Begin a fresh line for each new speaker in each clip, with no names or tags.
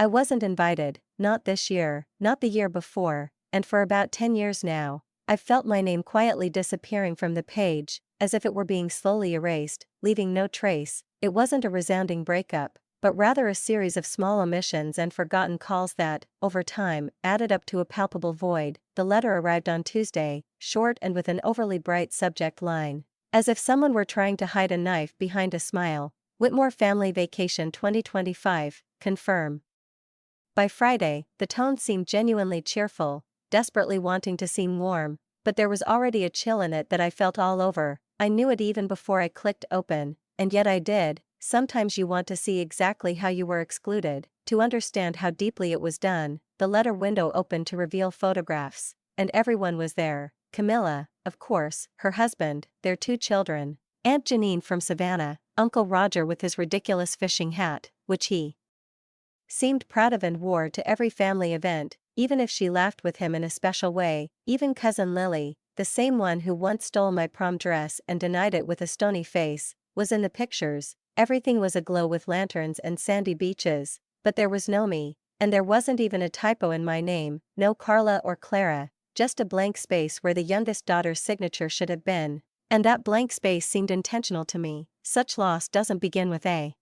I wasn't invited, not this year, not the year before, and for about 10 years now, I've felt my name quietly disappearing from the page, as if it were being slowly erased, leaving no trace. It wasn't a resounding breakup, but rather a series of small omissions and forgotten calls that, over time, added up to a palpable void. The letter arrived on Tuesday, short and with an overly bright subject line. As if someone were trying to hide a knife behind a smile. Whitmore Family Vacation 2025, confirm. By Friday, the tone seemed genuinely cheerful, desperately wanting to seem warm, but there was already a chill in it that I felt all over. I knew it even before I clicked open, and yet I did. Sometimes you want to see exactly how you were excluded, to understand how deeply it was done. The letter window opened to reveal photographs, and everyone was there. Camilla, of course, her husband, their 2 children, Aunt Janine from Savannah, Uncle Roger with his ridiculous fishing hat, which he seemed proud of and wore to every family event, even if she laughed with him in a special way. Even Cousin Lily, the same one who once stole my prom dress and denied it with a stony face, was in the pictures. Everything was aglow with lanterns and sandy beaches, but there was no me, and there wasn't even a typo in my name, no Carla or Clara, just a blank space where the youngest daughter's signature should have been, and that blank space seemed intentional to me. Such loss doesn't begin with a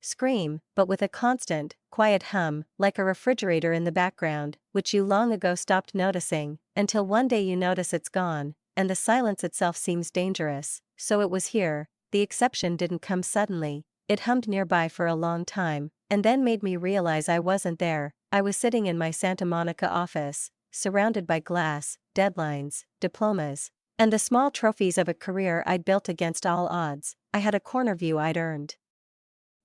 scream, but with a constant, quiet hum, like a refrigerator in the background, which you long ago stopped noticing, until one day you notice it's gone, and the silence itself seems dangerous. So it was here. The exception didn't come suddenly, it hummed nearby for a long time, and then made me realize I wasn't there. I was sitting in my Santa Monica office, surrounded by glass, deadlines, diplomas, and the small trophies of a career I'd built against all odds. I had a corner view I'd earned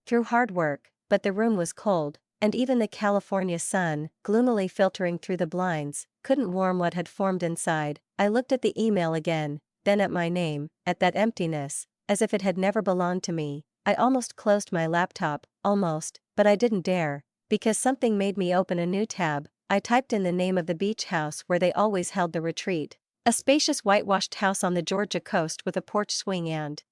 through hard work, but the room was cold, and even the California sun, gloomily filtering through the blinds, couldn't warm what had formed inside. I looked at the email again, then at my name, at that emptiness, as if it had never belonged to me. I almost closed my laptop, almost, but I didn't dare, because something made me open a new tab. I typed in the name of the beach house where they always held the retreat. A spacious whitewashed house on the Georgia coast with a porch swing and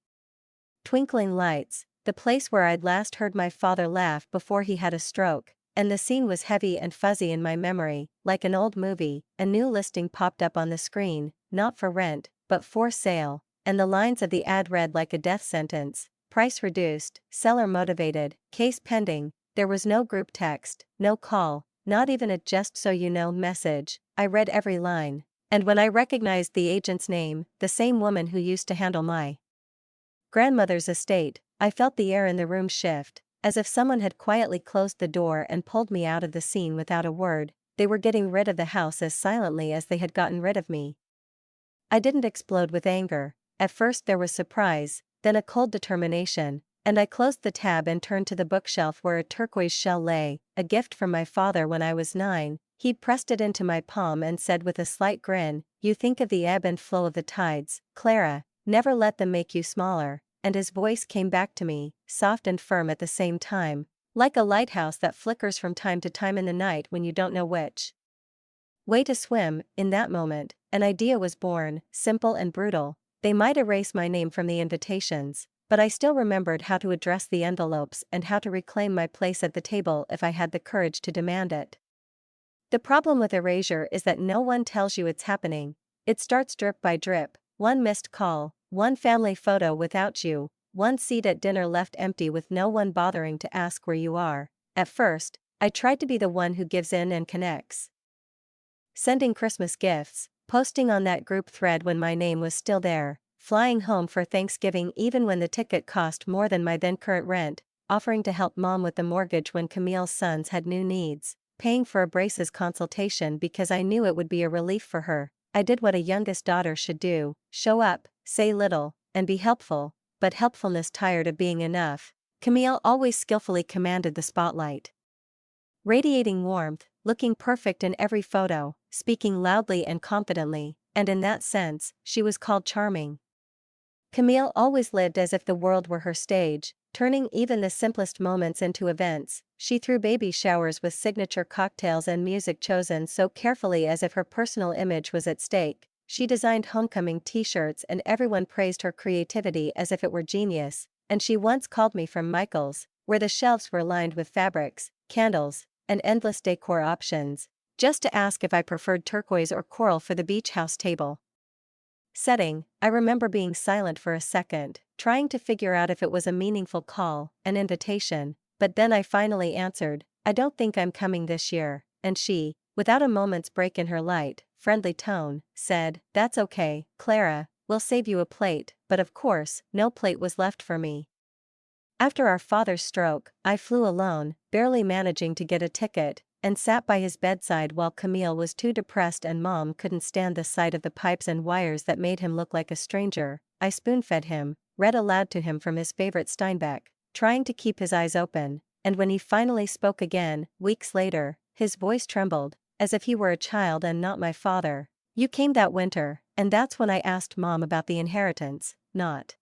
twinkling lights. The place where I'd last heard my father laugh before he had a stroke, and the scene was heavy and fuzzy in my memory, like an old movie. A new listing popped up on the screen, not for rent, but for sale, and the lines of the ad read like a death sentence: price reduced, seller motivated, case pending. There was no group text, no call, not even a just so you know message. I read every line, and when I recognized the agent's name, the same woman who used to handle my grandmother's estate, I felt the air in the room shift, as if someone had quietly closed the door and pulled me out of the scene without a word. They were getting rid of the house as silently as they had gotten rid of me. I didn't explode with anger. At first there was surprise, then a cold determination, and I closed the tab and turned to the bookshelf where a turquoise shell lay, a gift from my father when I was 9. He'd pressed it into my palm and said with a slight grin, "You think of the ebb and flow of the tides, Clara, never let them make you smaller." And his voice came back to me, soft and firm at the same time, like a lighthouse that flickers from time to time in the night when you don't know which way to swim. In that moment, an idea was born, simple and brutal. They might erase my name from the invitations, but I still remembered how to address the envelopes and how to reclaim my place at the table if I had the courage to demand it. The problem with erasure is that no one tells you it's happening. It starts drip by drip. One missed call, one family photo without you, one seat at dinner left empty with no one bothering to ask where you are. At first, I tried to be the one who gives in and connects. Sending Christmas gifts, posting on that group thread when my name was still there, flying home for Thanksgiving even when the ticket cost more than my then current rent, offering to help mom with the mortgage when Camille's sons had new needs, paying for a braces consultation because I knew it would be a relief for her. I did what a youngest daughter should do: show up, say little, and be helpful, but helpfulness tired of being enough. Camille always skillfully commanded the spotlight. Radiating warmth, looking perfect in every photo, speaking loudly and confidently, and in that sense, she was called charming. Camille always lived as if the world were her stage, turning even the simplest moments into events. She threw baby showers with signature cocktails and music chosen so carefully as if her personal image was at stake. She designed homecoming t-shirts and everyone praised her creativity as if it were genius. And she once called me from Michael's, where the shelves were lined with fabrics, candles, and endless decor options, just to ask if I preferred turquoise or coral for the beach house table. Setting: I remember being silent for a second, trying to figure out if it was a meaningful call, an invitation, but then I finally answered, "I don't think I'm coming this year," and she, without a moment's break in her light, friendly tone, said, "That's okay, Clara, we'll save you a plate," but of course, no plate was left for me. After our father's stroke, I flew alone, barely managing to get a ticket, and sat by his bedside while Camille was too depressed and Mom couldn't stand the sight of the pipes and wires that made him look like a stranger. I spoon-fed him, read aloud to him from his favorite Steinbeck, trying to keep his eyes open, and when he finally spoke again, weeks later, his voice trembled, as if he were a child and not my father. "You came that winter, and that's when I asked Mom about the inheritance, not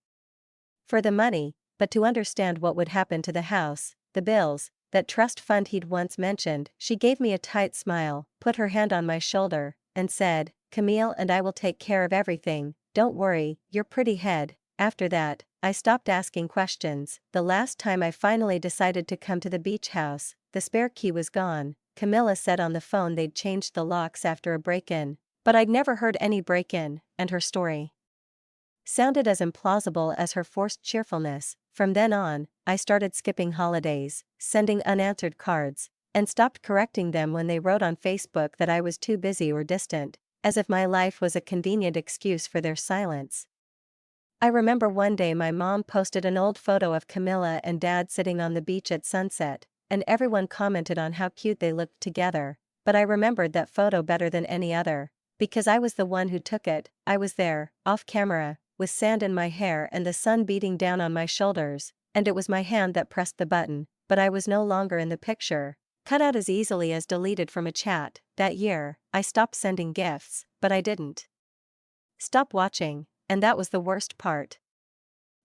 for the money, but to understand what would happen to the house, the bills, that trust fund he'd once mentioned." She gave me a tight smile, put her hand on my shoulder, and said, "Camille and I will take care of everything, don't worry, your pretty head." After that, I stopped asking questions. The last time I finally decided to come to the beach house, the spare key was gone. Camilla said on the phone they'd changed the locks after a break-in, but I'd never heard any break-in, and her story sounded as implausible as her forced cheerfulness. From then on, I started skipping holidays, sending unanswered cards, and stopped correcting them when they wrote on Facebook that I was too busy or distant, as if my life was a convenient excuse for their silence. I remember one day my mom posted an old photo of Camilla and Dad sitting on the beach at sunset, and everyone commented on how cute they looked together, but I remembered that photo better than any other, because I was the one who took it. I was there, off camera, with sand in my hair and the sun beating down on my shoulders, and it was my hand that pressed the button, but I was no longer in the picture, cut out as easily as deleted from a chat. That year, I stopped sending gifts, but I didn't stop watching, and that was the worst part.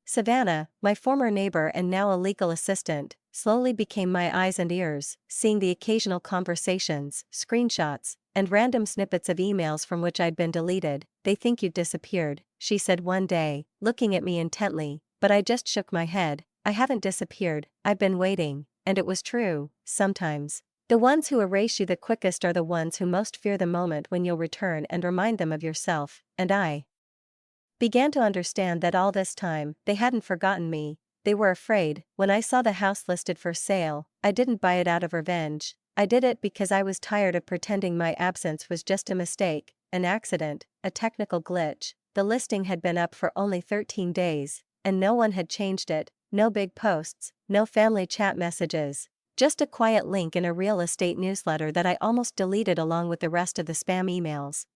Savannah, my former neighbor and now a legal assistant, slowly became my eyes and ears, seeing the occasional conversations, screenshots, and random snippets of emails from which I'd been deleted. "They think you'd disappeared," she said one day, looking at me intently, but I just shook my head. "I haven't disappeared, I've been waiting," and it was true. Sometimes the ones who erase you the quickest are the ones who most fear the moment when you'll return and remind them of yourself, and I began to understand that all this time, they hadn't forgotten me. They were afraid. When I saw the house listed for sale, I didn't buy it out of revenge. I did it because I was tired of pretending my absence was just a mistake, an accident, a technical glitch. The listing had been up for only 13 days, and no one had changed it. No big posts, no family chat messages, just a quiet link in a real estate newsletter that I almost deleted along with the rest of the spam emails.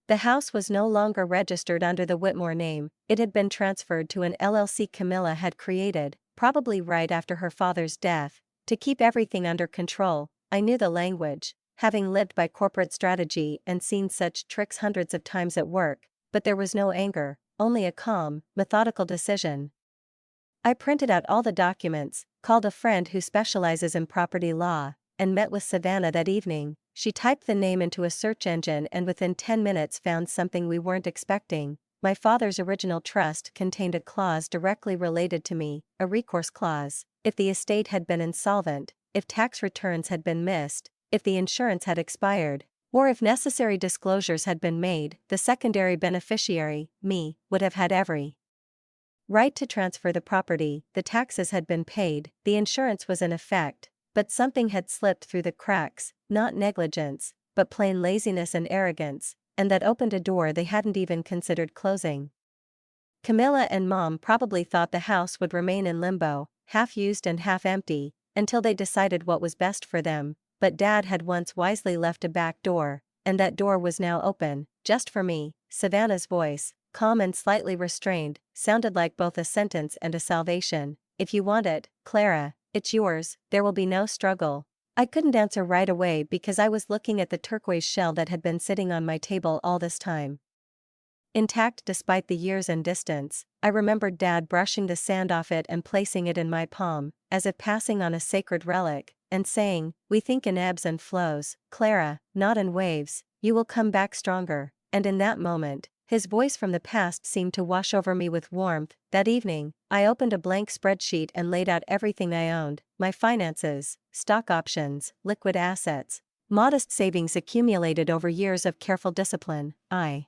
The house was no longer registered under the Whitmore name. It had been transferred to an LLC Camilla had created, probably right after her father's death, to keep everything under control. I knew the language, having lived by corporate strategy and seen such tricks hundreds of times at work, but there was no anger, only a calm, methodical decision. I printed out all the documents, called a friend who specializes in property law, and met with Savannah that evening. She typed the name into a search engine and within 10 minutes found something we weren't expecting. My father's original trust contained a clause directly related to me, a recourse clause. If the estate had been insolvent, if tax returns had been missed, if the insurance had expired, or if necessary disclosures had been made, the secondary beneficiary, me, would have had every right to transfer the property. The taxes had been paid, the insurance was in effect, but something had slipped through the cracks, not negligence, but plain laziness and arrogance, and that opened a door they hadn't even considered closing. Camilla and Mom probably thought the house would remain in limbo, half used and half empty, until they decided what was best for them, but Dad had once wisely left a back door, and that door was now open, just for me. Savannah's voice, calm and slightly restrained, sounded like both a sentence and a salvation. "If you want it, Clara, it's yours, there will be no struggle." I couldn't answer right away because I was looking at the turquoise shell that had been sitting on my table all this time. Intact despite the years and distance, I remembered Dad brushing the sand off it and placing it in my palm, as if passing on a sacred relic, and saying, "We think in ebbs and flows, Clara, not in waves, you will come back stronger." And in that moment, His voice from the past seemed to wash over me with warmth. That evening, I opened a blank spreadsheet and laid out everything I owned: my finances, stock options, liquid assets, modest savings accumulated over years of careful discipline. I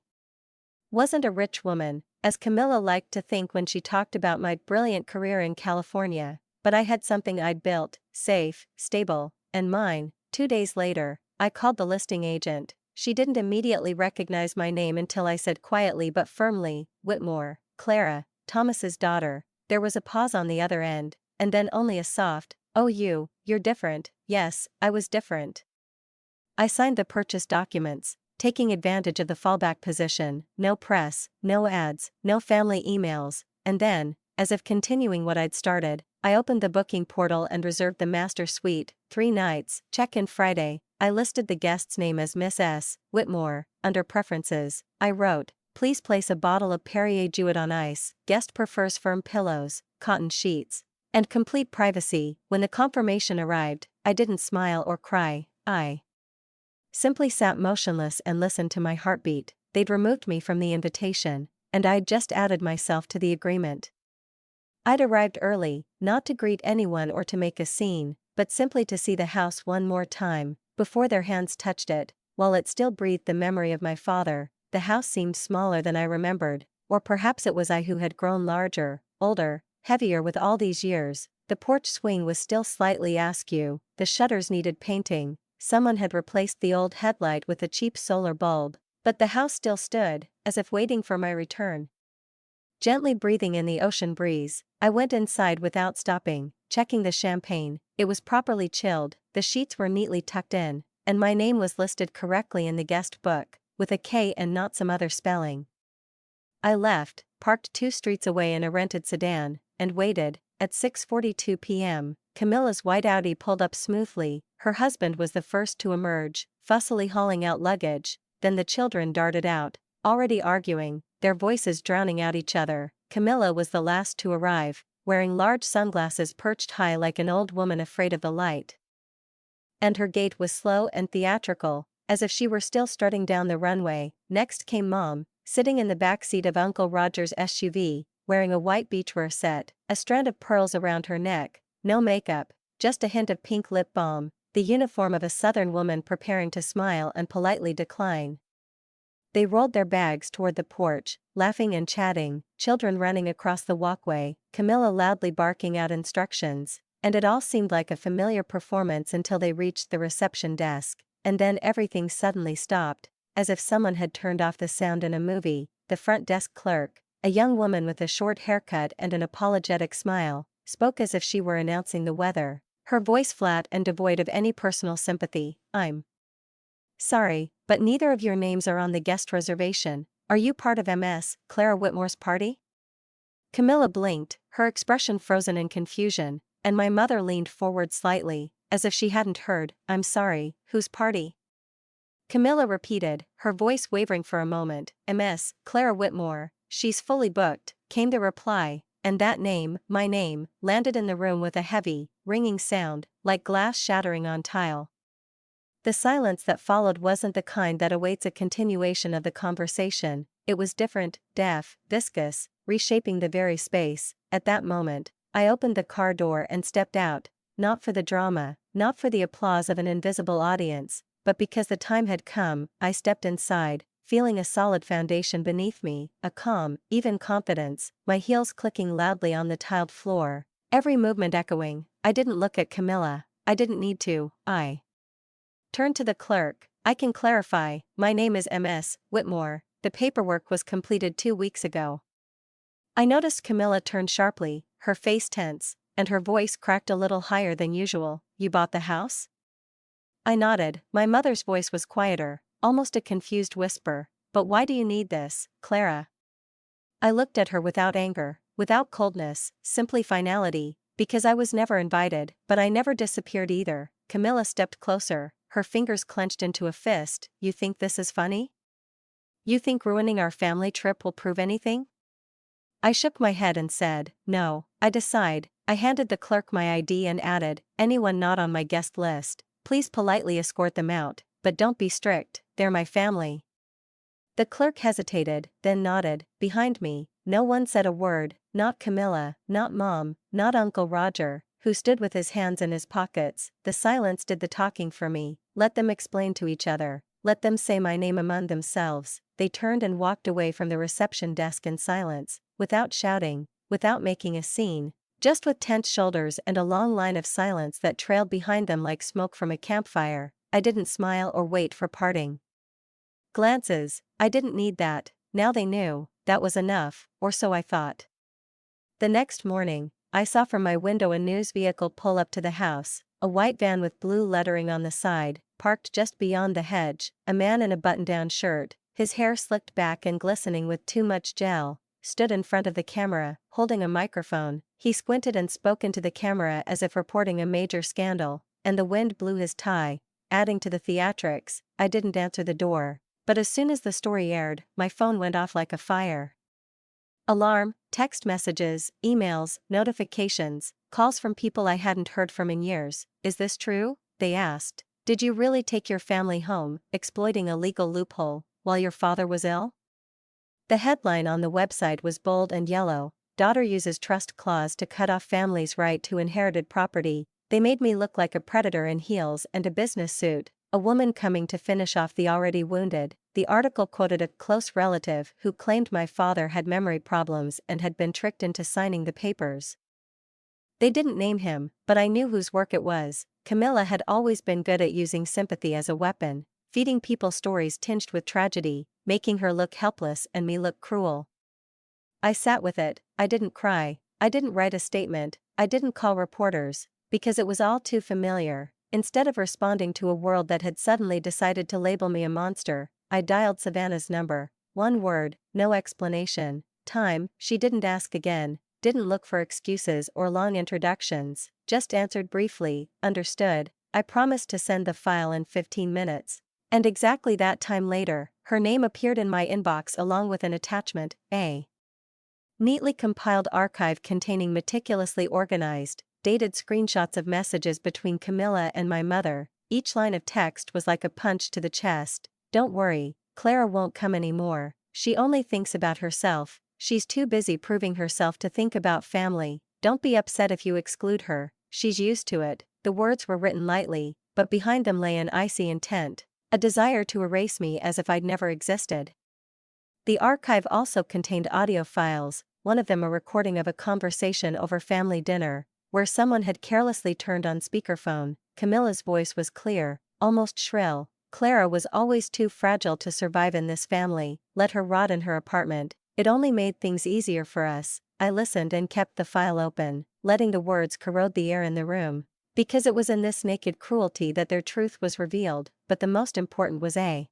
wasn't a rich woman, as Camilla liked to think when she talked about my brilliant career in California, but I had something I'd built, safe, stable, and mine. 2 days later, I called the listing agent. She didn't immediately recognize my name until I said quietly but firmly, "Whitmore, Clara, Thomas's daughter." There was a pause on the other end, and then only a soft, "Oh, you're different." Yes, I was different. I signed the purchase documents, taking advantage of the fallback position: no press, no ads, no family emails, and then, as if continuing what I'd started, I opened the booking portal and reserved the master suite, 3 nights, check-in Friday. I listed the guest's name as Miss S. Whitmore. Under preferences, I wrote, "Please place a bottle of Perrier Jouet on ice. Guest prefers firm pillows, cotton sheets, and complete privacy." When the confirmation arrived, I didn't smile or cry. I simply sat motionless and listened to my heartbeat. They'd removed me from the invitation, and I'd just added myself to the agreement. I'd arrived early, not to greet anyone or to make a scene, but simply to see the house one more time, before their hands touched it. While it still breathed the memory of my father, the house seemed smaller than I remembered, or perhaps it was I who had grown larger, older, heavier with all these years. The porch swing was still slightly askew, the shutters needed painting, someone had replaced the old headlight with a cheap solar bulb, but the house still stood, as if waiting for my return. Gently breathing in the ocean breeze, I went inside without stopping, checking the champagne. It was properly chilled, the sheets were neatly tucked in, and my name was listed correctly in the guest book, with a K and not some other spelling. I left, parked 2 streets away in a rented sedan, and waited. At 6:42 p.m., Camilla's white Audi pulled up smoothly. Her husband was the first to emerge, fussily hauling out luggage. Then the children darted out, already arguing, their voices drowning out each other. Camilla was the last to arrive, wearing large sunglasses perched high like an old woman afraid of the light. And her gait was slow and theatrical, as if she were still strutting down the runway. Next came Mom, sitting in the back seat of Uncle Roger's SUV, wearing a white beachwear set, a strand of pearls around her neck, no makeup, just a hint of pink lip balm, the uniform of a Southern woman preparing to smile and politely decline. They rolled their bags toward the porch, laughing and chatting, children running across the walkway, Camilla loudly barking out instructions, and it all seemed like a familiar performance until they reached the reception desk, and then everything suddenly stopped, as if someone had turned off the sound in a movie. The front desk clerk, a young woman with a short haircut and an apologetic smile, spoke as if she were announcing the weather, her voice flat and devoid of any personal sympathy. "I'm sorry, but neither of your names are on the guest reservation. Are you part of Ms. Clara Whitmore's party?" Camilla blinked, her expression frozen in confusion, and my mother leaned forward slightly, as if she hadn't heard. "I'm sorry, whose party?" Camilla repeated, her voice wavering for a moment. "Ms. Clara Whitmore. She's fully booked," came the reply, and that name, my name, landed in the room with a heavy, ringing sound, like glass shattering on tile. The silence that followed wasn't the kind that awaits a continuation of the conversation. It was different, deaf, viscous, reshaping the very space. At that moment, I opened the car door and stepped out, not for the drama, not for the applause of an invisible audience, but because the time had come. I stepped inside, feeling a solid foundation beneath me, a calm, even confidence, my heels clicking loudly on the tiled floor, every movement echoing. I didn't look at Camilla, I didn't need to. I turned to the clerk. "I can clarify, my name is Ms. Whitmore, the paperwork was completed 2 weeks ago." I noticed Camilla turned sharply, her face tense, and her voice cracked a little higher than usual. "You bought the house?" I nodded. My mother's voice was quieter, almost a confused whisper. "But why do you need this, Clara?" I looked at her without anger, without coldness, simply finality. "Because I was never invited, but I never disappeared either." Camilla stepped closer, her fingers clenched into a fist. "You think this is funny? You think ruining our family trip will prove anything?" I shook my head and said, "No, I decide." I handed the clerk my ID and added, "Anyone not on my guest list, please politely escort them out, but don't be strict, they're my family." The clerk hesitated, then nodded. Behind me, no one said a word, not Camilla, not Mom, not Uncle Roger, who stood with his hands in his pockets. The silence did the talking for me. Let them explain to each other. Let them say my name among themselves. They turned and walked away from the reception desk in silence, without shouting, without making a scene, just with tense shoulders and a long line of silence that trailed behind them like smoke from a campfire. I didn't smile or wait for parting glances. I didn't need that. Now they knew. That was enough, or so I thought. The next morning, I saw from my window a news vehicle pull up to the house, a white van with blue lettering on the side, parked just beyond the hedge. A man in a button-down shirt, his hair slicked back and glistening with too much gel, stood in front of the camera, holding a microphone. He squinted and spoke into the camera as if reporting a major scandal, and the wind blew his tie, adding to the theatrics. I didn't answer the door, but as soon as the story aired, my phone went off like a fire alarm, text messages, emails, notifications, calls from people I hadn't heard from in years. Is this true? They asked. Did you really take your family home, exploiting a legal loophole, while your father was ill? The headline on the website was bold and yellow. Daughter uses trust clause to cut off family's right to inherited property. They made me look like a predator in heels and a business suit, a woman coming to finish off the already wounded. The article quoted a close relative who claimed my father had memory problems and had been tricked into signing the papers. They didn't name him, but I knew whose work it was. Camilla had always been good at using sympathy as a weapon, feeding people stories tinged with tragedy, making her look helpless and me look cruel. I sat with it. I didn't cry, I didn't write a statement, I didn't call reporters, because it was all too familiar. Instead of responding to a world that had suddenly decided to label me a monster, I dialed Savannah's number. One word, no explanation. Time. She didn't ask again, didn't look for excuses or long introductions, just answered briefly. Understood. I promised to send the file in 15 minutes. And exactly that time later, her name appeared in my inbox along with an attachment, a neatly compiled archive containing meticulously organized, dated screenshots of messages between Camilla and my mother. Each line of text was like a punch to the chest. Don't worry, Clara won't come anymore. She only thinks about herself. She's too busy proving herself to think about family. Don't be upset if you exclude her. She's used to it. The words were written lightly, but behind them lay an icy intent, a desire to erase me as if I'd never existed. The archive also contained audio files, one of them a recording of a conversation over family dinner, where someone had carelessly turned on speakerphone. Camilla's voice was clear, almost shrill. Clara was always too fragile to survive in this family. Let her rot in her apartment. It only made things easier for us. I listened and kept the file open, letting the words corrode the air in the room. Because it was in this naked cruelty that their truth was revealed. But the most important was a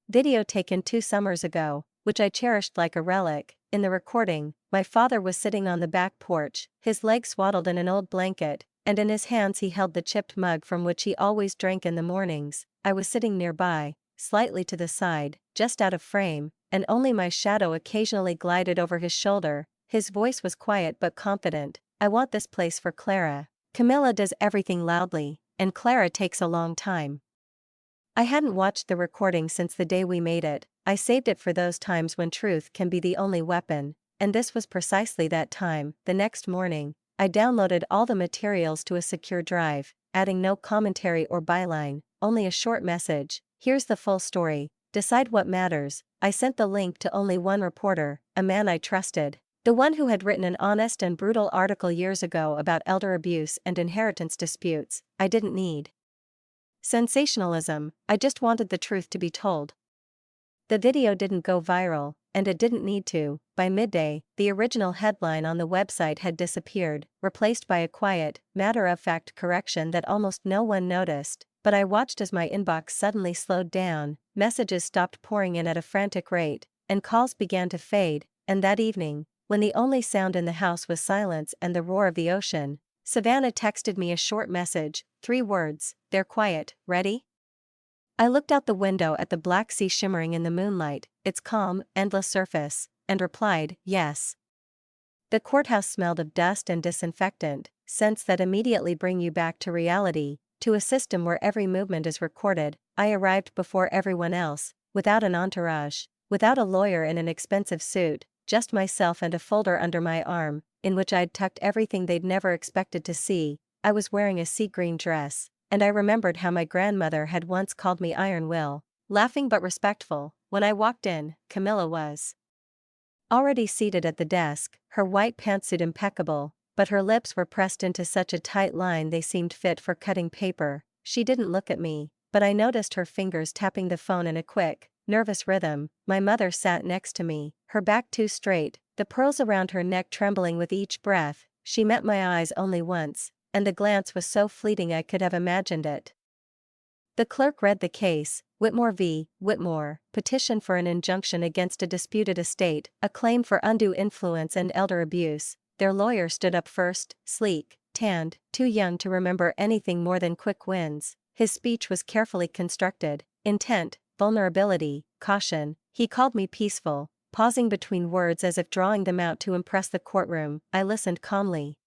video taken 2 summers ago, which I cherished like a relic. In the recording, my father was sitting on the back porch, his legs swaddled in an old blanket, and in his hands he held the chipped mug from which he always drank in the mornings. I was sitting nearby, slightly to the side, just out of frame, and only my shadow occasionally glided over his shoulder. His voice was quiet but confident. I want this place for Clara. Camilla does everything loudly, and Clara takes a long time. I hadn't watched the recording since the day we made it. I saved it for those times when truth can be the only weapon, and this was precisely that time. The next morning, I downloaded all the materials to a secure drive, adding no commentary or byline, only a short message. Here's the full story. Decide what matters. I sent the link to only one reporter, a man I trusted. The one who had written an honest and brutal article years ago about elder abuse and inheritance disputes. I didn't need sensationalism, I just wanted the truth to be told. The video didn't go viral, and it didn't need to. By midday, the original headline on the website had disappeared, replaced by a quiet, matter-of-fact correction that almost no one noticed. But I watched as my inbox suddenly slowed down, messages stopped pouring in at a frantic rate, and calls began to fade. And that evening, when the only sound in the house was silence and the roar of the ocean, Savannah texted me a short message, 3 words, "They're quiet, ready?" I looked out the window at the black sea shimmering in the moonlight, its calm, endless surface, and replied, yes. The courthouse smelled of dust and disinfectant, scents that immediately bring you back to reality, to a system where every movement is recorded. I arrived before everyone else, without an entourage, without a lawyer in an expensive suit, just myself and a folder under my arm, in which I'd tucked everything they'd never expected to see. I was wearing a sea green dress, and I remembered how my grandmother had once called me Iron Will. Laughing but respectful, when I walked in, Camilla was already seated at the desk, her white pantsuit impeccable, but her lips were pressed into such a tight line they seemed fit for cutting paper. She didn't look at me, but I noticed her fingers tapping the phone in a quick, nervous rhythm. My mother sat next to me, her back too straight, the pearls around her neck trembling with each breath. She met my eyes only once, and the glance was so fleeting I could have imagined it. The clerk read the case: Whitmore v. Whitmore, petition for an injunction against a disputed estate, a claim for undue influence and elder abuse. Their lawyer stood up first, sleek, tanned, too young to remember anything more than quick wins. His speech was carefully constructed: intent, vulnerability, caution. He called me peaceful, pausing between words as if drawing them out to impress the courtroom. I listened calmly.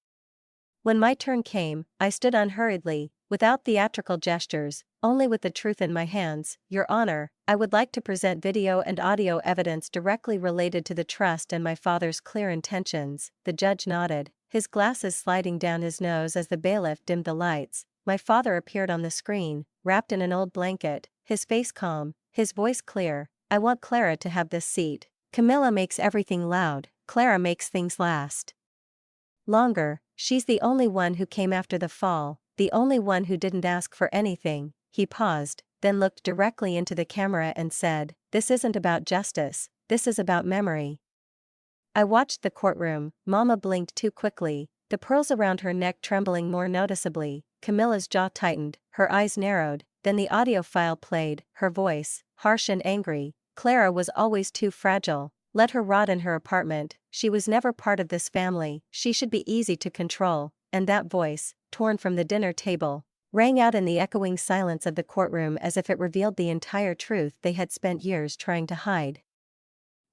When my turn came, I stood unhurriedly, without theatrical gestures, only with the truth in my hands. Your Honor, I would like to present video and audio evidence directly related to the trust and my father's clear intentions. The judge nodded, his glasses sliding down his nose as the bailiff dimmed the lights. My father appeared on the screen, wrapped in an old blanket, his face calm, his voice clear. I want Clara to have this seat. Camilla makes everything loud, Clara makes things last longer. She's the only one who came after the fall, the only one who didn't ask for anything. He paused, then looked directly into the camera and said, "This isn't about justice, this is about memory." I watched the courtroom. Mama blinked too quickly, the pearls around her neck trembling more noticeably. Camilla's jaw tightened, her eyes narrowed. Then the audio file played, her voice, harsh and angry. Clara was always too fragile. Let her rot in her apartment. She was never part of this family. She should be easy to control. And that voice, torn from the dinner table, rang out in the echoing silence of the courtroom as if it revealed the entire truth they had spent years trying to hide.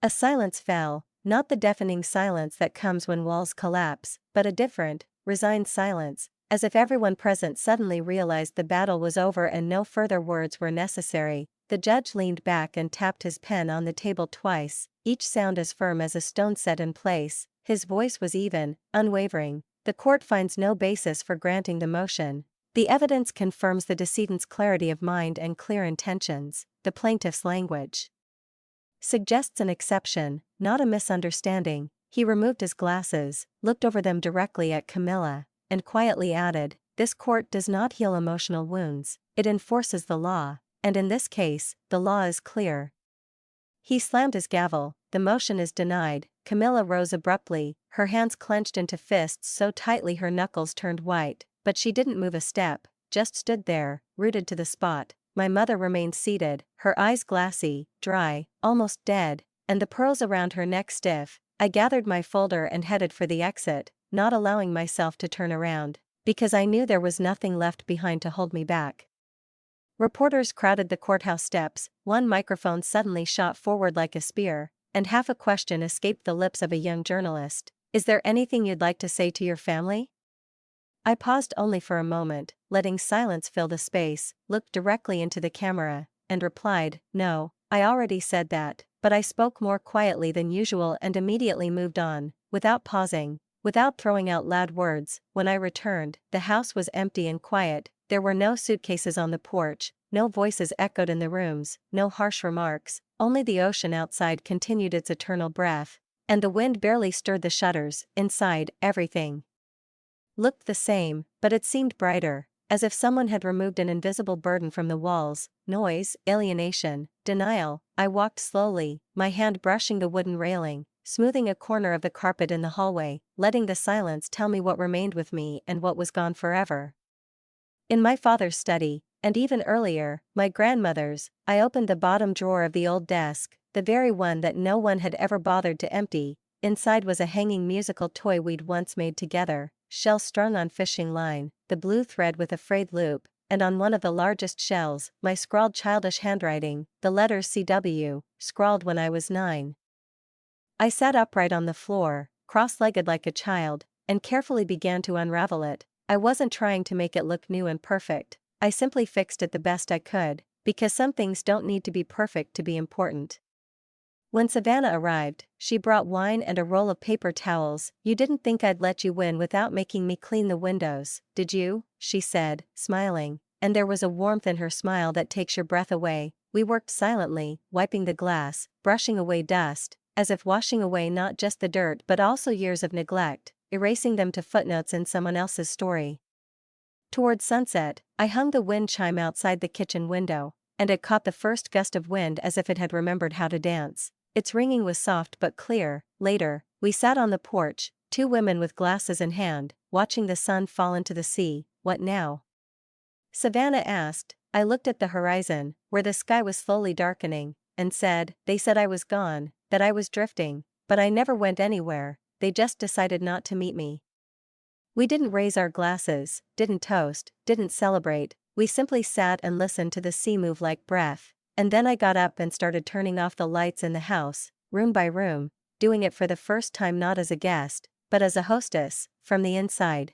A silence fell, not the deafening silence that comes when walls collapse, but a different, resigned silence, as if everyone present suddenly realized the battle was over and no further words were necessary. The judge leaned back and tapped his pen on the table twice, each sound as firm as a stone set in place. His voice was even, unwavering. The court finds no basis for granting the motion. The evidence confirms the decedent's clarity of mind and clear intentions. The plaintiff's language suggests an exception, not a misunderstanding. He removed his glasses, looked over them directly at Camilla, and quietly added, "This court does not heal emotional wounds, it enforces the law. And in this case, the law is clear." He slammed his gavel. "The motion is denied." Camilla rose abruptly, her hands clenched into fists so tightly her knuckles turned white, but she didn't move a step, just stood there, rooted to the spot. My mother remained seated, her eyes glassy, dry, almost dead, and the pearls around her neck stiff. I gathered my folder and headed for the exit, not allowing myself to turn around, because I knew there was nothing left behind to hold me back. Reporters crowded the courthouse steps. One microphone suddenly shot forward like a spear, and half a question escaped the lips of a young journalist. "Is there anything you'd like to say to your family?" I paused only for a moment, letting silence fill the space, looked directly into the camera, and replied, "No, I already said that," but I spoke more quietly than usual and immediately moved on, without pausing, without throwing out loud words. When I returned, the house was empty and quiet. There were no suitcases on the porch, no voices echoed in the rooms, no harsh remarks, only the ocean outside continued its eternal breath, and the wind barely stirred the shutters. Inside, everything looked the same, but it seemed brighter, as if someone had removed an invisible burden from the walls. Noise, alienation, denial. I walked slowly, my hand brushing the wooden railing, smoothing a corner of the carpet in the hallway, letting the silence tell me what remained with me and what was gone forever. In my father's study, and even earlier, my grandmother's, I opened the bottom drawer of the old desk, the very one that no one had ever bothered to empty. Inside was a hanging musical toy we'd once made together, shell strung on fishing line, the blue thread with a frayed loop, and on one of the largest shells, my scrawled childish handwriting, the letters CW, scrawled when I was 9. I sat upright on the floor, cross-legged like a child, and carefully began to unravel it. I wasn't trying to make it look new and perfect, I simply fixed it the best I could, because some things don't need to be perfect to be important. When Savannah arrived, she brought wine and a roll of paper towels. "You didn't think I'd let you win without making me clean the windows, did you?" she said, smiling, and there was a warmth in her smile that takes your breath away. We worked silently, wiping the glass, brushing away dust, as if washing away not just the dirt but also years of neglect, erasing them to footnotes in someone else's story. Toward sunset, I hung the wind chime outside the kitchen window, and it caught the first gust of wind as if it had remembered how to dance. Its ringing was soft but clear. Later, we sat on the porch, two women with glasses in hand, watching the sun fall into the sea. "What now?" Savannah asked. I looked at the horizon, where the sky was slowly darkening, and said, "They said I was gone, that I was drifting, but I never went anywhere, they just decided not to meet me." We didn't raise our glasses, didn't toast, didn't celebrate, we simply sat and listened to the sea move like breath, and then I got up and started turning off the lights in the house, room by room, doing it for the first time not as a guest, but as a hostess, from the inside.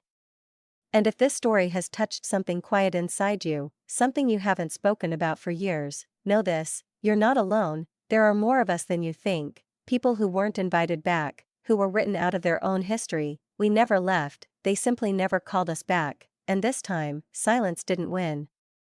And if this story has touched something quiet inside you, something you haven't spoken about for years, know this: you're not alone. There are more of us than you think, people who weren't invited back, who were written out of their own history. We never left, they simply never called us back, and this time, silence didn't win.